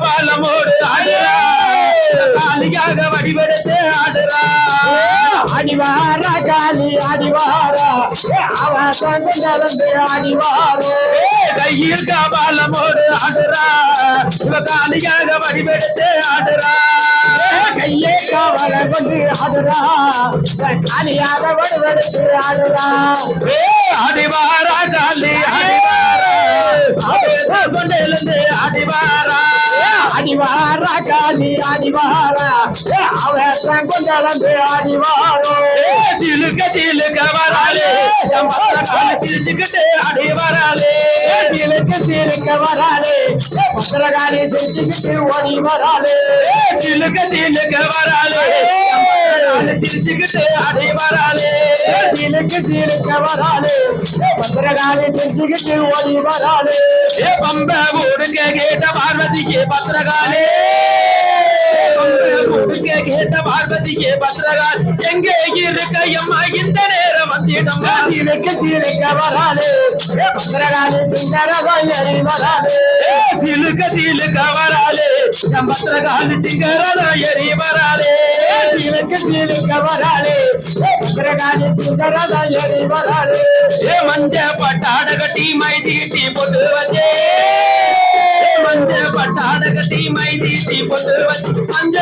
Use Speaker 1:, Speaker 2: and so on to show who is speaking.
Speaker 1: பாலமோடு ஆடுறா காலியாக வடிவெடுத்து ஆடுறா
Speaker 2: அடிவாரா காலி அடிவாரா அவன் தங்க நடந்து அடிவாரோ
Speaker 1: கையில் பாலமோடு ஆடுறா காலியாக வடிவெடுத்து ஆடுறா
Speaker 2: கையே காவலை கொண்டு ஆடுறா காலியாக வடிவெடுத்து ஆடுறா
Speaker 1: அடிவாரா காலி அடிவாரா கொண்டு எழுந்து அடிவாரா
Speaker 2: அடிவாரா காலி அடிவாரா அவன் கொண்டு அடிவாரோ
Speaker 1: சிலுக்க சிலுக்க வராளே சிரிச்சுக்கிட்டு அடி வராளே
Speaker 2: சிலுக்க வராளே பத்திரகாரி சிரிச்சுக்கிட்டு ஓடி வராளே
Speaker 1: சிலுக்க சிலுக்க வராளே சிரிச்சுக்கிட்டு அடி வராளே
Speaker 2: சிலுக்க வராளே பத்திரகாரி சிரிச்சுக்கிட்டு ஓடி வராளே
Speaker 1: பம்ப ஊருங்க கேட்ட பார்வதிக்கு பத்திரகாலே கேட்ட பார்வதிக்கு பத்திரகால் எங்கே இருக்க எம்மா இந்த நேரம் வந்திடம்
Speaker 2: சிலுக்க வராளே பத்திரகாரி சிங்கரதாயரி வராளே
Speaker 1: சிலுக்க வராளே எம் பத்திரகால் சிங்கரதாயரி வராளே
Speaker 2: சிலுக்க வராளே பத்திரகாரி சிங்கரதாயரி வராளே
Speaker 1: மஞ்ச பட்டாட கட்டி மைதீட்டி போட்டு வச்சே மஞ்ச பட்டாட கட்டி மைதீட்டி போட்டு வச்சு மஞ்ச